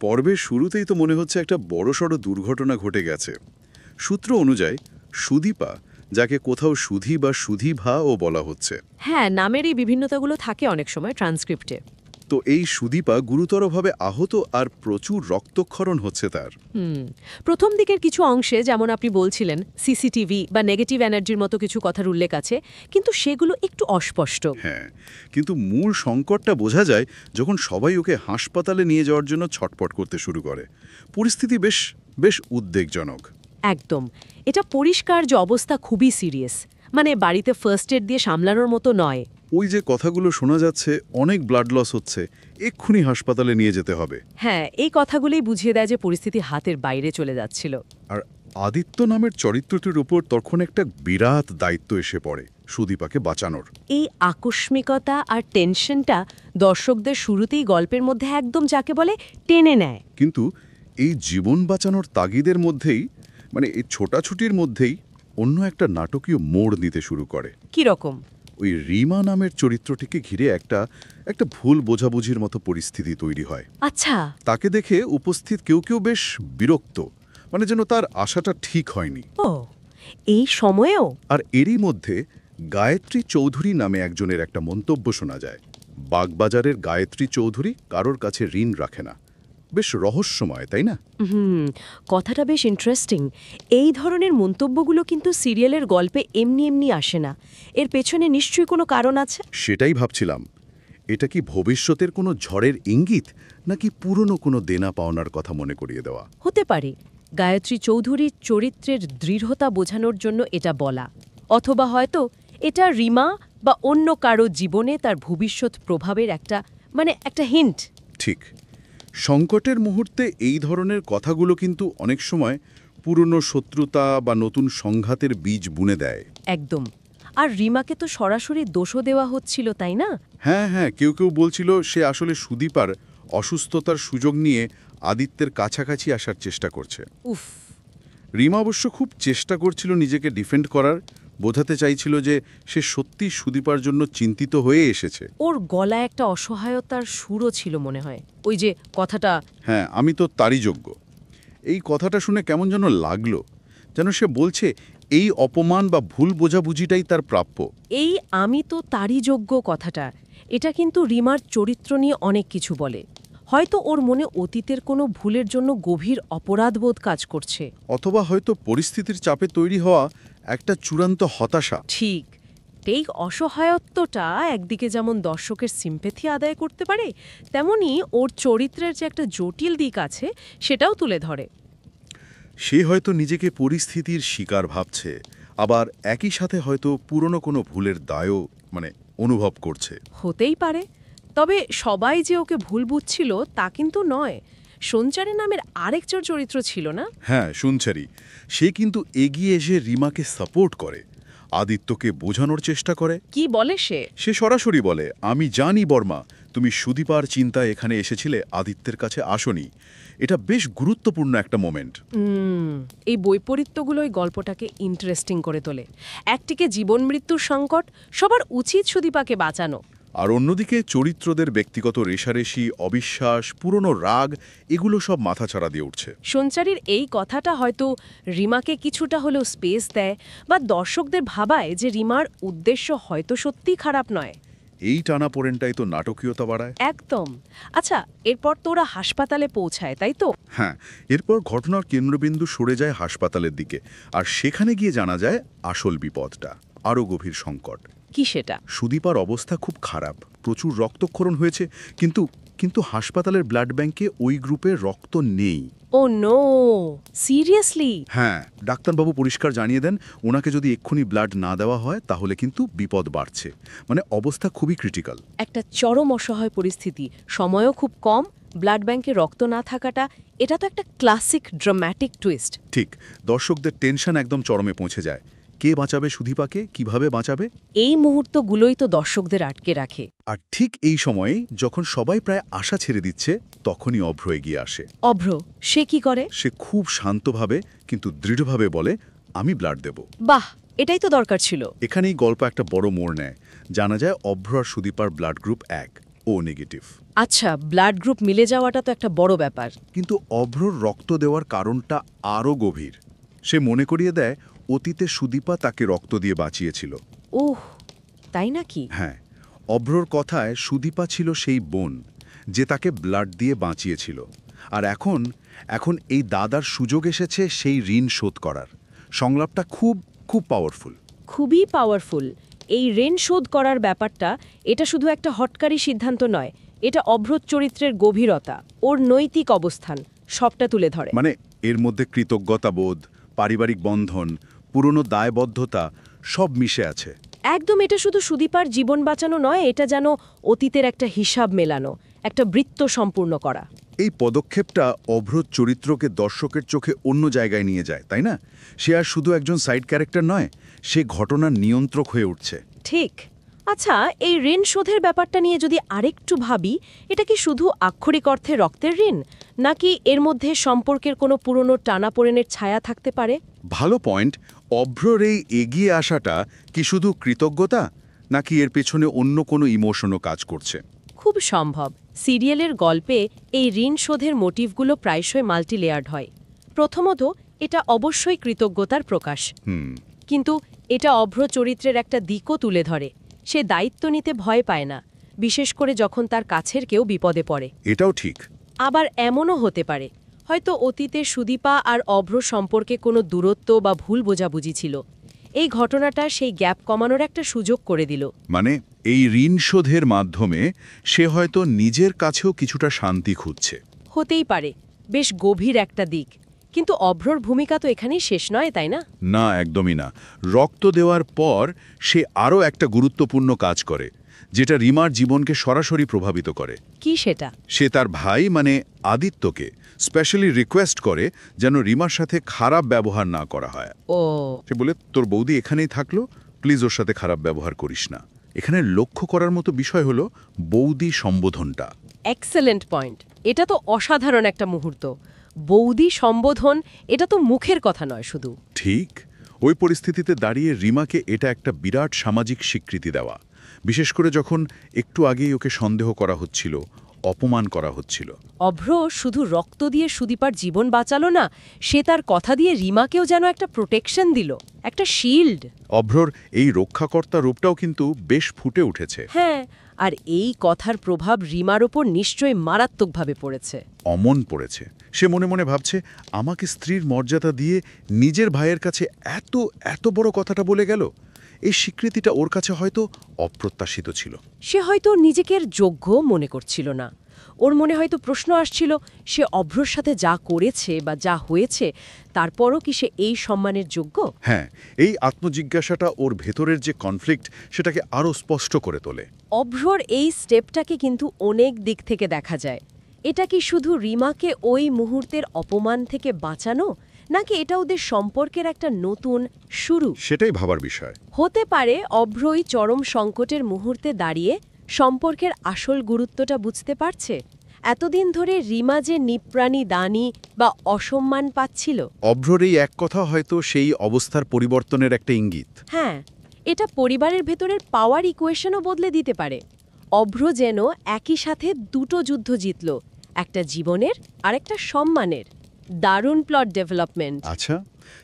পর্বের শুরুতেই তো মনে হচ্ছে একটা বড়সড় দুর্ঘটনা ঘটে গেছে। সূত্র অনুযায়ী সুদীপা, যাকে কোথাও সুধি বা সুধীভাও বলা হচ্ছে, হ্যাঁ, নামের এই বিভিন্নতাগুলো থাকে অনেক সময় ট্রান্সক্রিপ্টে। তো এই সুদীপা গুরুতরভাবে আহত আর প্রচুর রক্তক্ষরণ হচ্ছে তার। প্রথম দিকের কিছু অংশে, যেমন আপনি বলছিলেন, সিসিটিভি বা নেগেটিভ এনার্জির মতো কিছু কথার উল্লেখ আছে, কিন্তু সেগুলো একটু অস্পষ্ট। হ্যাঁ, কিন্তু মূল সংকটটা বোঝা যায় যখন সবাই ওকে হাসপাতালে নিয়ে যাওয়ার জন্য ছটপট করতে শুরু করে। পরিস্থিতি বেশ বেশ উদ্বেগজনক। একদম, এটা পরিষ্কার যে অবস্থা খুবই সিরিয়াস, মানে বাড়িতে ফার্স্ট এড দিয়ে সামলানোর মতো নয়। ওই যে কথাগুলো শোনা যাচ্ছে, অনেক ব্লাড লস হচ্ছে, এক্ষুনি হাসপাতালে নিয়ে যেতে হবে। হ্যাঁ, এই কথাগুলোই বুঝিয়ে দেয় যে পরিস্থিতি হাতের বাইরে চলে যাচ্ছিল। আর আদিত্য নামের চরিত্রটির উপর তখন একটা বিরাট দায়িত্ব এসে পড়ে সুদীপাকে বাঁচানোর। এই আকস্মিকতা আর টেনশনটা দর্শকদের শুরুতেই গল্পের মধ্যে একদম যাকে বলে টেনে নেয়। কিন্তু এই জীবন বাঁচানোর তাগিদের মধ্যেই, মানে এই ছোটাছুটির মধ্যেই অন্য একটা নাটকীয় মোড় নিতে শুরু করে। কি রকম? ওই রিমা নামের চরিত্রটিকে ঘিরে একটা ভুল বোঝাবুঝির মতো পরিস্থিতি তৈরি হয়। আচ্ছা। তাকে দেখে উপস্থিত কেউ কেউ বেশ বিরক্ত, মানে যেন তার আশাটা ঠিক হয়নি। ও, এই সময়েও? আর এরই মধ্যে গায়ত্রী চৌধুরী নামে একজনের একটা মন্তব্য শোনা যায়। বাগবাজারের গায়ত্রী চৌধুরী কারোর কাছে ঋণ রাখে না। বেশ রহস্যময়, তাই না? কথাটা বেশ ইন্টারেস্টিং। এই ধরনের মন্তব্যগুলো কিন্তু সিরিয়ালের গল্পে এমনি এমনি আসে না, এর পেছনে নিশ্চয়ই কোনো কারণ আছে। সেটাই ভাবছিলাম, এটা কি ভবিষ্যতের কোনো ঝড়ের ইঙ্গিত, নাকি পুরনো কোনো দেনা পাওনার কথা মনে করিয়ে দেওয়া? হতে পারে গায়ত্রী চৌধুরীর চরিত্রের দৃঢ়তা বোঝানোর জন্য এটা বলা, অথবা হয়তো এটা রিমা বা অন্য কারো জীবনে তার ভবিষ্যৎ প্রভাবের একটা হিন্ট। ঠিক। সংকটের মুহূর্তে এই ধরনের কথাগুলো কিন্তু অনেক সময় পুরনো শত্রুতা বা নতুন সংঘাতের বীজ বুনে দেয়। একদম। আর রিমাকে তো সরাসরি দোষও দেওয়া হচ্ছিল, তাই না? হ্যাঁ হ্যাঁ, কেউ কেউ বলছিল সে আসলে সুদীপার অসুস্থতার সুযোগ নিয়ে আদিত্যের কাছাকাছি আসার চেষ্টা করছে। উফ। রিমা অবশ্য খুব চেষ্টা করছিল নিজেকে ডিফেন্ড করার, বোঝাতে চাইছিল যে সে সত্যি সুদীপার জন্য চিন্তিত হয়ে এসেছে। ওর গলায় একটা অসহায়তার সুরও ছিল মনে হয়, ওই যে কথাটা। হ্যাঁ, আমি তো তারই যোগ্য। এই কথাটা শুনে কেমন যেন লাগলো, যেন সে বলছে এই অপমান বা ভুল বোঝাবুঝিটাই তার প্রাপ্য। এই আমি তো তারই যোগ্য কথাটা, এটা কিন্তু রিমার চরিত্র নিয়ে অনেক কিছু বলে। হয়তো ওর মনে অতীতের কোনো ভুলের জন্য গভীর অপরাধবোধ কাজ করছে। অথবা হয়তো পরিস্থিতির চাপে তৈরি হওয়া একটা চূড়ান্ত হতাশা। ঠিক। এই অসহায়ত্বটা একদিকে যেমন দর্শকের সিম্প্যাথি আদায় করতে পারে, তেমনি ওর চরিত্রের যে একটা জটিল দিক আছে সেটাও তুলে ধরে। সে হয়তো নিজেকে পরিস্থিতির শিকার ভাবছে, আবার একই সাথে হয়তো পুরনো কোনো ভুলের দায়ও অনুভব করছে। হতেই পারে। তবে সবাই যে ওকে ভুল বুঝছিল তা কিন্তু নয়। সঞ্চারী নামের আরেকজন চরিত্র ছিল না? হ্যাঁ, শুনছারি। সে কিন্তু এগিয়ে এসে রিমাকে সাপোর্ট করে, আদিত্যকে বোঝানোর চেষ্টা করে। কি বলে সে? সে সরাসরি বলে, আমি জানি বর্মা, তুমি সুদীপার চিন্তায় এখানে এসেছিলে, আদিত্যের কাছে আসনি। এটা বেশ গুরুত্বপূর্ণ একটা মোমেন্ট। এই বৈপরীত্যগুলোই গল্পটাকে ইন্টারেস্টিং করে তোলে। একদিকে জীবন মৃত্যুর সংকট, সবার উচিত সুদীপাকে বাঁচানো, আর অন্যদিকে চরিত্রদের ব্যক্তিগত রেষারেষি, অবিশ্বাস, পুরনো রাগ, এগুলো সব মাথাচাড়া দিয়ে উঠছে। সঞ্চারীর এই কথাটা হয়তো রিমাকে কিছুটা হলেও স্পেস দেয়, বা দর্শকদের ভাবায় যে রিমার উদ্দেশ্য হয়তো সত্যিই খারাপ নয়। এই টানাপোড়েনটাই তো নাটকীয়তা বাড়ায়। একদম। আচ্ছা, এরপর তো ওরা হাসপাতালে পৌঁছায়, তাই তো? হ্যাঁ, এরপর ঘটনার কেন্দ্রবিন্দু সরে যায় হাসপাতালের দিকে, আর সেখানে গিয়ে জানা যায় আসল বিপদটা, আরও গভীর সংকট। কি সেটা? সুদীপার অবস্থা খুব খারাপ, প্রচুর রক্তক্ষরণ হয়েছে, কিন্তু হাসপাতালের ব্লাড ব্যাংকে ওই গ্রুপের রক্ত নেই। ও নো, সিরিয়াসলি? হ্যাঁ, ডাক্তারবাবু পরিষ্কার জানিয়ে দেন, ওনাকে যদি এক্ষুনি ব্লাড না দেওয়া হয় তাহলে কিন্তু বিপদ বাড়ছে, অবস্থা খুবই ক্রিটিক্যাল। একটা চরম অসহায় পরিস্থিতি, সময়ও খুব কম, ব্লাড ব্যাংকে রক্ত না থাকাটা, এটা তো একটা ক্লাসিক ড্রামাটিক টুইস্ট। ঠিক, দর্শকদের টেনশন একদম চরমে পৌঁছে যায়। কে বাঁচাবে সুদীপাকে, কিভাবে বাঁচাবে? এই মুহূর্তগুলোই তো দর্শকদের আটকে রাখে। আর ঠিক এই সময়ে যখন সবাই প্রায় আশা ছেড়ে দিচ্ছে, তখনই অভ্র এগিয়ে আসে। অভ্র? সে কি করে? সে খুব শান্তভাবে কিন্তু দৃঢ়ভাবে বলে, আমি ব্লাড দেব। বাহ, এটাই তো দরকার ছিল। এখানেই গল্প একটা বড় মোড় নেয়। জানা যায় অভ্র আর সুদীপার ব্লাড গ্রুপ এক, ও নেগেটিভ। আচ্ছা, ব্লাড গ্রুপ মিলে যাওয়াটা তো একটা বড় ব্যাপার। কিন্তু অভ্রর রক্ত দেওয়ার কারণটা আরও গভীর। সে মনে করিয়ে দেয় অতীতে সুদীপা তাকে রক্ত দিয়ে বাঁচিয়েছিল। ওহ, তাই নাকি? হ্যাঁ, অভ্রর কথায় সুদীপা ছিল সেই বোন যে তাকে ব্লাড দিয়ে বাঁচিয়েছিল। আর এখন এই দাদার সুযোগ এসেছে সেই ঋণ শোধ করার। সংলাপটা খুব খুব পাওয়ারফুল। খুবই পাওয়ারফুল। এই ঋণ শোধ করার ব্যাপারটা, এটা শুধু একটা হটকারী সিদ্ধান্ত নয়, এটা অভ্রত চরিত্রের গভীরতা, ওর নৈতিক অবস্থান সবটা তুলে ধরে। মানে এর মধ্যে কৃতজ্ঞতাবোধ, পারিবারিক বন্ধন, পুরনো দায়বদ্ধতা সব মিশে আছে। একদম, এটা শুধু সুদীপার জীবন বাঁচানো নয়, এটা যেন অতীতের একটা হিসাব মেলানো, একটা বৃত্ত সম্পূর্ণ করা। এই পদক্ষেপটা অভ্রত চরিত্রকে দর্শকের চোখে অন্য জায়গায় নিয়ে যায়, তাই না? সে আর শুধু একজন সাইড ক্যারেক্টার নয়, সে ঘটনার নিয়ন্ত্রক হয়ে উঠছে। ঠিক। আচ্ছা, এই ঋণ শোধের ব্যাপারটা নিয়ে যদি আরেকটু ভাবি, এটা কি শুধু আক্ষরিক অর্থে রক্তের ঋণ, নাকি এর মধ্যে সম্পর্কের কোনো পুরনো টানাপোড়েনের ছায়া থাকতে পারে? ভালো পয়েন্ট। অভ্রর এই এগিয়ে আসাটা কি শুধু কৃতজ্ঞতা, নাকি এর পেছনে অন্য কোনো ইমোশনও কাজ করছে? খুব সম্ভব। সিরিয়ালের গল্পে এই ঋণ শোধের মোটিভগুলো প্রায়শই মাল্টিলেয়ার্ড হয়। প্রথমত, এটা অবশ্যই কৃতজ্ঞতার প্রকাশ। কিন্তু এটা অভ্র চরিত্রের একটা দিকও তুলে ধরে। সে দায়িত্ব নিতে ভয় পায় না, বিশেষ করে যখন তার কাছের কেউ বিপদে পড়ে। এটাও ঠিক। আবার এমনও হতে পারে, হয়তো অতীতে সুদীপা আর অভ্র সম্পর্কে কোনো দূরত্ব বা ভুল বোঝাবুঝি ছিল। এই ঘটনাটা সেই গ্যাপ কমানোর একটা সুযোগ করে দিল। মানে এই ঋণ শোধের মাধ্যমে সে হয়তো নিজের কাছেও কিছুটা শান্তি খুঁজছে। হতেই পারে, বেশ গভীর একটা দিক। কিন্তু অভ্রর ভূমিকা তো এখানেই শেষ নয়, তাই না? না, একদমই না। রক্ত দেওয়ার পর সে আরও একটা গুরুত্বপূর্ণ কাজ করে, যেটা রিমার জীবনকে সরাসরি প্রভাবিত করে। কি সেটা? সে তার ভাই মানে আদিত্যকে স্পেশালি রিকোয়েস্ট করে যেন রিমার সাথে খারাপ ব্যবহার না করা হয়। ও, সে বলে, তোর বৌদি এখানেই থাকলো, প্লিজ ওর সাথে খারাপ ব্যবহার করিস না। এখানে লক্ষ্য করার মতো বিষয় হলো বৌদি সম্বোধনটা। Excellent point. এটা তো অসাধারণ একটা মুহূর্ত। বৌদি সম্বোধন, এটা তো মুখের কথা নয় শুধু। ঠিক। ওই পরিস্থিতিতে দাঁড়িয়ে রিমাকে এটা একটা বিরাট সামাজিক স্বীকৃতি দেওয়া, বিশেষ করে যখন একটু আগেই ওকে সন্দেহ করা হচ্ছিল, অপমান করা হচ্ছিল। অভ্র শুধু রক্ত দিয়ে সুদীপার জীবন বাঁচালো না, সে তার কথা দিয়ে রিমাকেও যেন একটা প্রোটেকশন দিল, একটা শিল্ড। অভ্রর এই রক্ষাকর্তা রূপটাও কিন্তু বেশ ফুটে উঠেছে। হ্যাঁ, আর এই কথার প্রভাব রিমার ওপর নিশ্চয়ই মারাত্মকভাবে পড়েছে। অমন পড়েছে। সে মনে মনে ভাবছে, আমাকে স্ত্রীর মর্যাদা দিয়ে নিজের ভাইয়ের কাছে এত এত বড় কথাটা বলে গেল। এই স্বীকৃতিটা ওর কাছে হয়তো অপ্রত্যাশিত ছিল। সে হয়তো নিজেকে এর যোগ্য মনে করছিল না। ওর মনে হয়তো প্রশ্ন আসছিল, সে অভ্রর সাথে যা করেছে বা যা হয়েছে, তারপরও কি সে এই সম্মানের যোগ্য? হ্যাঁ, এই আত্মজিজ্ঞাসাটা ওর ভেতরের যে কনফ্লিক্ট, সেটাকে আরও স্পষ্ট করে তোলে। অভ্রর এই স্টেপটাকে কিন্তু অনেক দিক থেকে দেখা যায়। এটা কি শুধু রিমাকে ওই মুহূর্তের অপমান থেকে বাঁচানো, নাকি এটা ওদের সম্পর্কের একটা নতুন শুরু? সেটাই ভাবার বিষয়। হতে পারে অভ্রই চরম সংকটের মুহূর্তে দাঁড়িয়ে সম্পর্কের আসল গুরুত্বটা বুঝতে পারছে। এতদিন ধরে রিমা যে নিপ্রাণী দানি বা অসম্মান পাচ্ছিল। অভ্রর এই এক কথা হয়তো সেই অবস্থার পরিবর্তনের একটা ইঙ্গিত। হ্যাঁ, এটা পরিবারের ভেতরের পাওয়ার ইকুয়েশনও বদলে দিতে পারে। অভ্র যেন একই সাথে দুটো যুদ্ধ জিতল, একটা জীবনের আর একটা সম্মানের। দারুণ প্লট ডেভেলপমেন্ট। আচ্ছা,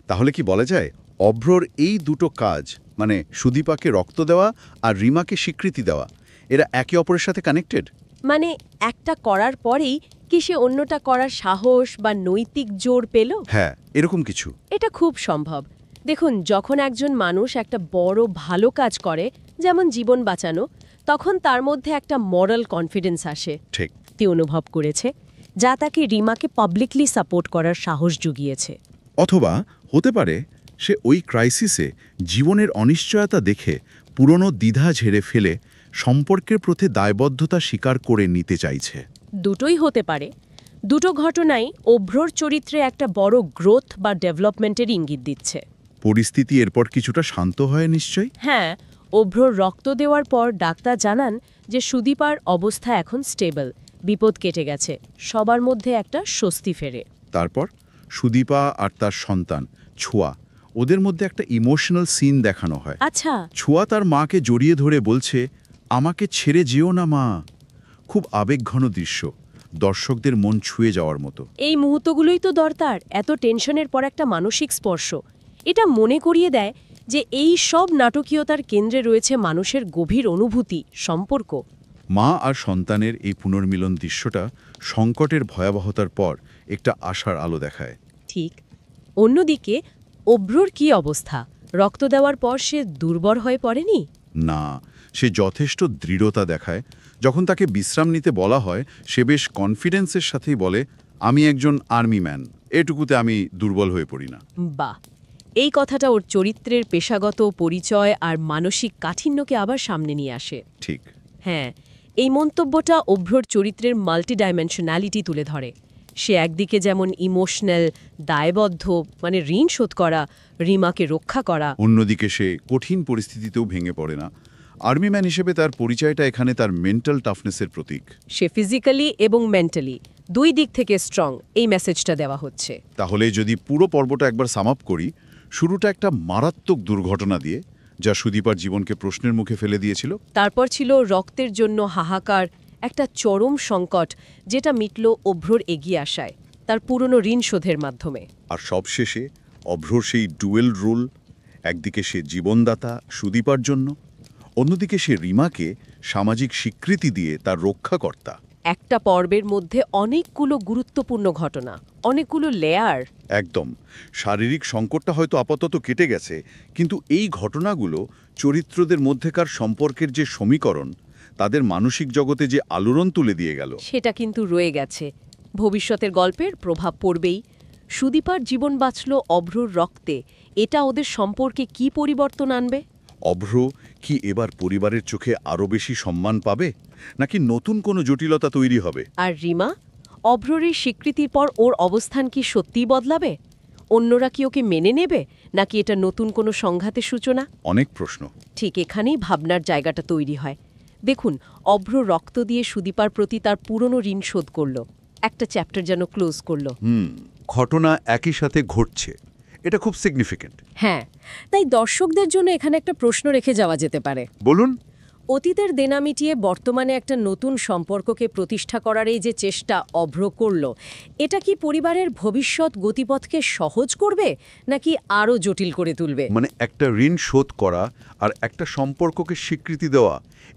তাহলে কি বলা যায় অভ্রর এই দুটো কাজ, মানে সুদীপাকে রক্ত দেওয়া আর রিমাকে স্বীকৃতি দেওয়া, এরা একে অপরের সাথে কানেক্টেড? মানে একটা করার পরেই কি সে অন্যটা করার সাহস বা নৈতিক জোর পেল? হ্যাঁ, এরকম কিছু। এটা খুব সম্ভব। দেখুন, যখন একজন মানুষ একটা বড় ভালো কাজ করে, যেমন জীবন বাঁচানো, তখন তার মধ্যে একটা মরাল কনফিডেন্স আসে। ঠিক। তি অনুভব করেছে, যা তাকে রিমাকে পাবলিকলি সাপোর্ট করার সাহস জুগিয়েছে। অথবা হতে পারে সে ওই ক্রাইসিসে জীবনের অনিশ্চয়তা দেখে পুরনো দ্বিধা ঝেড়ে ফেলে সম্পর্কের প্রতি দায়বদ্ধতা স্বীকার করে নিতে চাইছে। দুটোই হতে পারে। দুটো ঘটনাই অভ্রর চরিত্রে একটা বড় গ্রোথ বা ডেভেলপমেন্টের ইঙ্গিত দিচ্ছে। পরিস্থিতি এরপর কিছুটা শান্ত হয় নিশ্চয়ই। হ্যাঁ, অভ্রর রক্ত দেওয়ার পর ডাক্তার জানান যে সুদীপার অবস্থা এখন স্টেবল, বিপদ কেটে গেছে, সবার মধ্যে একটা স্বস্তি ফেরে। তারপর সুদীপা আর তার সন্তান ছোঁয়া, ওদের মধ্যে একটা ইমোশনাল সিন দেখানো হয়। আচ্ছা, ছোঁয়া তার মাকে জড়িয়ে ধরে বলছে, আমাকে ছেড়ে যেও না মা। খুব আবেগঘন দৃশ্য, দর্শকদের মন ছুঁয়ে যাওয়ার মতো। এই মুহূর্তগুলোই তো দরকার, এত টেনশনের পর একটা মানসিক স্পর্শ। এটা মনে করিয়ে দেয় যে এই সব নাটকীয়তার কেন্দ্রে রয়েছে মানুষের গভীর অনুভূতি, সম্পর্ক। মা আর সন্তানের এই পুনর্মিলন দৃশ্যটা সংকটের ভয়াবহতার পর একটা আশার আলো দেখায়। ঠিক। অন্যদিকে অভ্রর কি অবস্থা? রক্ত দেওয়ার পর সে দুর্বল হয়ে পড়েনি? না, সে যথেষ্ট দৃঢ়তা দেখায়। যখন তাকে বিশ্রাম নিতে বলা হয়, সে বেশ কনফিডেন্সের সাথেই বলে, আমি একজন আর্মি ম্যান, এটুকুতে আমি দুর্বল হয়ে পড়ি না। বাহ, এই কথাটা ওর চরিত্রের পেশাগত পরিচয় আর মানসিক কাঠিন্যকে আবার সামনে নিয়ে আসে। ঠিক। হ্যাঁ, এই মন্তব্যটা অভ্রর চরিত্রের মাল্টিডাইমেনশনালিটি তুলে ধরে। সে একদিকে যেমন ইমোশনাল, দায়বদ্ধ, মানে ঋণ শোধ করা, রিমাকে রক্ষা করা। অন্যদিকে সে কঠিন পরিস্থিতিতেও ভেঙে পড়ে না। আর্মি ম্যান হিসেবে তার পরিচয়টা এখানে তার মেন্টাল টাফনেসের প্রতীক। সে ফিজিক্যালি এবং মেন্টালি দুই দিক থেকে স্ট্রং, এই মেসেজটা দেওয়া হচ্ছে। তাহলে যদি পুরো পর্বটা একবার সাম আপ করি, শুরুটা একটা মারাত্মক দুর্ঘটনা দিয়ে, যা সুদীপার জীবনকে প্রশ্নের মুখে ফেলে দিয়েছিল। তারপর ছিল রক্তের জন্য হাহাকার, একটা চরম সংকট যেটা মিটল অভ্রর এগিয়ে আসায়, তার পুরনো ঋণ শোধের মাধ্যমে। আর সবশেষে অভ্রর সেই ডুয়েল রোল, একদিকে সে জীবনদাতা সুদীপার জন্য, অন্যদিকে সে রিমাকে সামাজিক স্বীকৃতি দিয়ে তার রক্ষাকর্তা। একটা পর্বের মধ্যে অনেকগুলো গুরুত্বপূর্ণ ঘটনা, অনেকগুলো লেয়ার। একদম। শারীরিক সংকটটা হয়তো আপাতত কেটে গেছে, কিন্তু এই ঘটনাগুলো চরিত্রদের মধ্যেকার সম্পর্কের যে সমীকরণ, তাদের মানসিক জগতে যে আলোড়ন তুলে দিয়ে গেল, সেটা কিন্তু রয়ে গেছে। ভবিষ্যতের গল্পের প্রভাব পড়বেই। সুদীপার জীবন বাঁচল অভ্রর রক্তে, এটা ওদের সম্পর্কে কি পরিবর্তন আনবে? অভ্র কি এবার পরিবারের চোখে আরও বেশি সম্মান পাবে, নাকি নতুন কোনো জটিলতা তৈরি হবে? আর রিমা, অভ্রর এই স্বীকৃতির পর ওর অবস্থান কি সত্যিই বদলাবে? অন্যরা কি ওকে মেনে নেবে, নাকি এটা নতুন কোনো সংঘাতের সূচনা? অনেক প্রশ্ন। ঠিক এখানেই ভাবনার জায়গাটা তৈরি হয়। দেখুন, অভ্র রক্ত দিয়ে সুদীপার প্রতি তার পুরনো ঋণ শোধ করল, একটা চ্যাপ্টার যেন ক্লোজ করল। ঘটনা একই সাথে ঘটছে, এটা খুব সিগনিফিক্যান্ট। হ্যাঁ, তাই দর্শকদের জন্য এখানে একটা প্রশ্ন রেখে যাওয়া যেতে পারে। বলুন। অতীতের দেনা মিটিয়ে বর্তমানে একটা নতুন সম্পর্ককে প্রতিষ্ঠা করার এই যে চেষ্টা অভ্র করল, এটা কি পরিবারের ভবিষ্যৎ গতিপথকে সহজ করবে, নাকি আরও জটিল করে তুলবে? মানে একটা ঋণ শোধ করা আর একটা সম্পর্ককে স্বীকৃতি দেওয়া,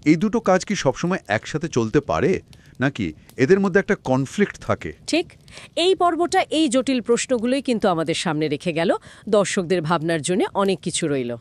এই দুটো কাজ কি সবসময় একসাথে চলতে পারে, নাকি এদের মধ্যে একটা কনফ্লিক্ট থাকে? ঠিক, এই পর্বটা এই জটিল প্রশ্নগুলোই কিন্তু আমাদের সামনে রেখে গেল। দর্শকদের ভাবনার জন্য অনেক কিছু রইল।